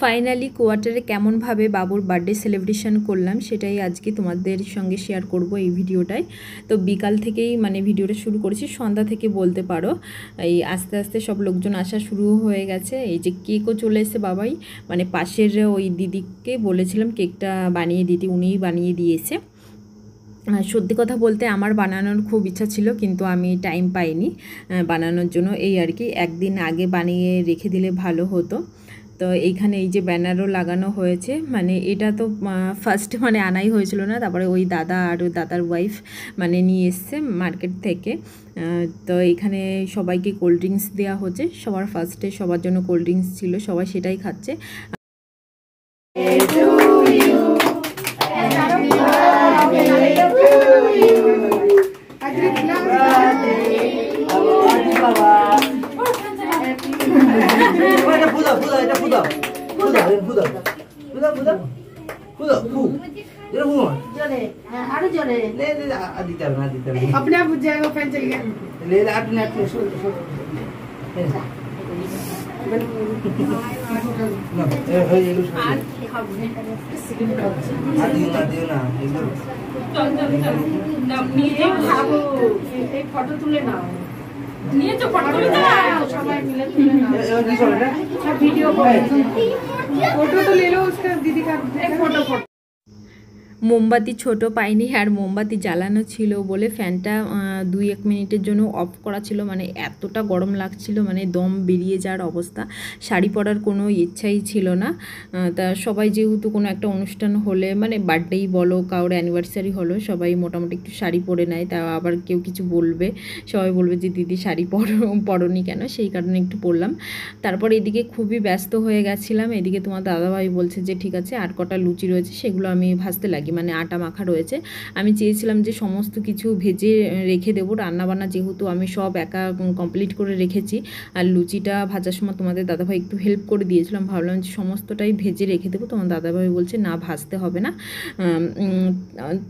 Finally কোয়ার্টারে কেমনভাবে বাবুর বার্থডে সেলিব্রেশন করলাম সেটাই আজকে তোমাদের সঙ্গে শেয়ার করব এই ভিডিওটায়। তো বিকাল থেকেই মানে ভিডিওটা শুরু করেছি, সন্ধ্যা থেকে বলতে পারো। এই আস্তে আস্তে সব লোকজন আসা শুরু হয়ে গেছে। এই যে কেকও চলে এসেছে বাবাই, মানে পাশের ওই দিদিকে বলেছিলাম কেকটা বানিয়ে দিতে, উনিই বানিয়ে দিয়েছে। সত্যি কথা বলতে আমার বানানোর খুব ইচ্ছা ছিল, কিন্তু আমি টাইম পাইনি বানানোর জন্য। এই আর কি, একদিন আগে বানিয়ে রেখে দিলে ভালো হতো। তো এইখানে এই যে ব্যানারও লাগানো হয়েছে, মানে এটা তো ফার্স্ট মানে আনাই হয়েছিল না, তারপরে ওই দাদা আর ওই দাদার ওয়াইফ মানে নিয়ে এসছে মার্কেট থেকে। তো এখানে সবাইকে কোল্ড ড্রিঙ্কস দেওয়া হচ্ছে, সবার ফার্স্টে সবার জন্য কোল্ড ড্রিঙ্কস ছিল, সবাই সেটাই খাচ্ছে। अपने आप बुझ जाएगा, फैन चल गया। ले ले अपने आप ले छोड़ छोड़ ना ए हो ये लो छोड़ दियो ना एकदम ना नीचे भागो, एक फोटो तुले ना নিয়ে তো ফটো তুলে দাও, সবাই মিলে তুলে নাও। ये छोड़ ना सब वीडियो फोटो तो ले लो उसका, दीदी का एक फोटो। মোমবাতি ছোট পাইনি, আর মোমবাতি জ্বালানো ছিল বলে ফ্যানটা 2-1 মিনিটের জন্য অফ করা ছিল। মানে এতটা গরম লাগছিল, মানে দম বেরিয়ে যাওয়ার অবস্থা। শাড়ি পরার কোনো ইচ্ছাই ছিল না। তা সবাই যেহেতু কোনো একটা অনুষ্ঠান হলে, মানে বার্থডেই বলো কারোর অ্যানিভার্সারি হলো, সবাই মোটামুটি একটু শাড়ি পরে নেয়। তা আবার কেউ কিছু বলবে, সবাই বলবে যে দিদি শাড়ি পরনি কেন, সেই কারণে একটু পরলাম। তারপর এদিকে খুবই ব্যস্ত হয়ে গেছিলাম। এদিকে তোমার দাদাভাই বলছে যে ঠিক আছে, আর কটা লুচি রয়েছে সেগুলো আমি ভাজতে লাগি, মানে আটা মাখা রয়েছে। আমি চেয়েছিলাম যে সমস্ত কিছু ভেজে রেখে দেবো, রান্নাবান্না যেহেতু আমি সব একা কমপ্লিট করে রেখেছি, আর লুচিটা ভাজার সময় তোমাদের দাদাভাই একটু হেল্প করে দিয়েছিলাম। ভাবলাম যে সমস্তটাই ভেজে রেখে দেবো। তোমার দাদাভাই বলছে না, ভাজতে হবে না।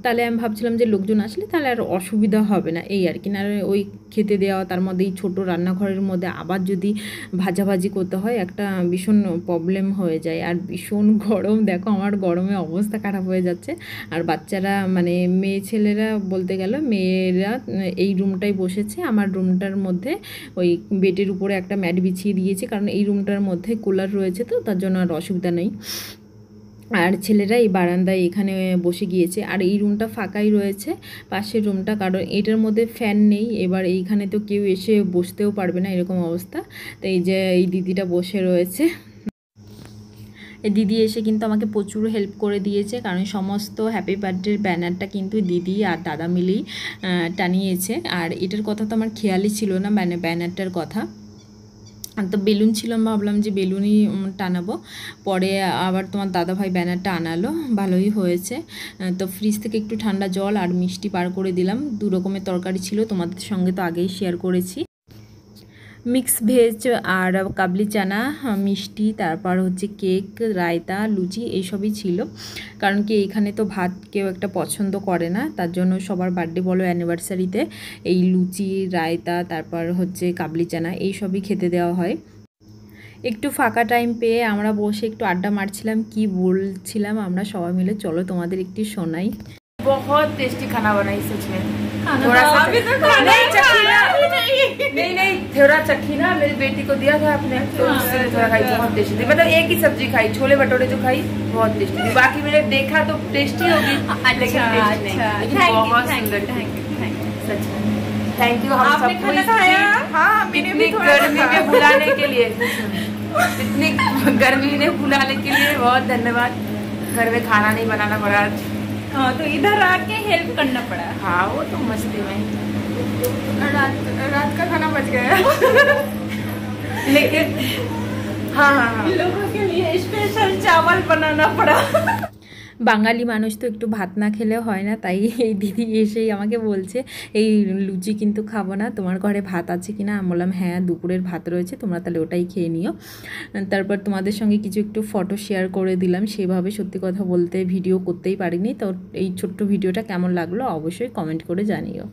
তাহলে আমি ভাবছিলাম যে লোকজন আসলে তাহলে আর অসুবিধা হবে না, এই আর কি। না ওই খেতে দেওয়া, তার মধ্যে এই ছোটো রান্নাঘরের মধ্যে আবার যদি ভাজাভাজি করতে হয়, একটা ভীষণ প্রবলেম হয়ে যায়। আর ভীষণ গরম, দেখো আমার গরমে অবস্থা খারাপ হয়ে যাচ্ছে। আর বাচ্চারা মানে মেয়ে ছেলেরা বলতে গেল, মেয়েরা এই রুমটায় বসেছে, আমার রুমটার মধ্যে ওই বেডের উপরে একটা ম্যাট বিছিয়ে দিয়েছে, কারণ এই রুমটার মধ্যে কুলার রয়েছে, তো তার জন্য আর অসুবিধা নেই। আর ছেলেরা এই বারান্দায় এখানে বসে গিয়েছে। আর এই রুমটা ফাঁকাই রয়েছে, পাশের রুমটা, কারণ এটার মধ্যে ফ্যান নেই। এবার এইখানে তো কেউ এসে বসতেও পারবে না, এরকম অবস্থা। তো এই যে এই দিদিটা বসে রয়েছে, দিদি এসে কিন্তু আমাকে প্রচুর হেল্প করে দিয়েছে, কারণ সমস্ত হ্যাপি বার্থডের ব্যানারটা কিন্তু দিদি আর দাদা মিলেই টানিয়েছে। আর এটার কথা তো আমার খেয়ালই ছিল না, মানে ব্যানারটার কথা। তো বেলুন ছিল, ভাবলাম যে বেলুনই টানাবো, পরে আবার তোমার দাদাভাই ব্যানারটা আনালো, ভালোই হয়েছে। তো ফ্রিজ থেকে একটু ঠান্ডা জল আর মিষ্টি পার করে দিলাম। 2 রকমের তরকারি ছিল, তোমাদের সঙ্গে তো আগেই শেয়ার করেছি। মিক্স ভেজ আর কাবলি চানা, মিষ্টি, তারপর হচ্ছে কেক, রায়তা, লুচি, এইসবই ছিল। কারণ কি এইখানে তো ভাত কেউ একটা পছন্দ করে না, তার জন্য সবার বার্থডে বলো অ্যানিভার্সারিতে এই লুচি, রায়তা, তারপর হচ্ছে কাবলি চানা, এইসবই খেতে দেওয়া হয়। একটু ফাঁকা টাইম পেয়ে আমরা বসে একটু আড্ডা মারছিলাম। কি বলছিলাম আমরা सबाई मिले, चलो तुम्हारे एक शोनाई। बहुत टेस्टी खाना बनाई सच में। थोड़ा सा नहीं थोड़ा चखी ना, मेरी बेटी को दिया था आपने, तो उससे थोड़ा खाई, बहुत टेस्टी थी। मतलब एक ही सब्जी खाई, छोले भटूरे जो खाई बहुत टेस्टी थी। बाकी मैंने देखा तो टेस्टी होगी, लेकिन बहुत सुंदर। सच में थैंक यू। हम सबको इतनी गर्मी में बुलाने के लिए, इतनी गर्मी में बुलाने के लिए बहुत धन्यवाद। घर में खाना नहीं बनाना पड़ा आज। हाँ, तो इधर आके हेल्प करना पड़ा। हाँ, वो तो मस्ती में रात का खाना बच गया लेकिन हाँ लोगों के लिए स्पेशल चावल बनाना पड़ा। বাঙালি মানুষ তো একটু ভাত না খেলে হয় না। তাই এই দিদি এসেই আমাকে বলছে এই লুচি কিন্তু খাবো না, তোমার ঘরে ভাত আছে কিনা। আমি বললাম হ্যাঁ, দুপুরের ভাত রয়েছে, তোমরা তাহলে ওটাই খেয়ে নিও। তারপর তোমাদের সঙ্গে কিছু একটু ফটো শেয়ার করে দিলাম। সেভাবে সত্যি কথা বলতে ভিডিও করতেই পারিনি। তো এই ছোট্ট ভিডিওটা কেমন লাগলো অবশ্যই কমেন্ট করে জানিও।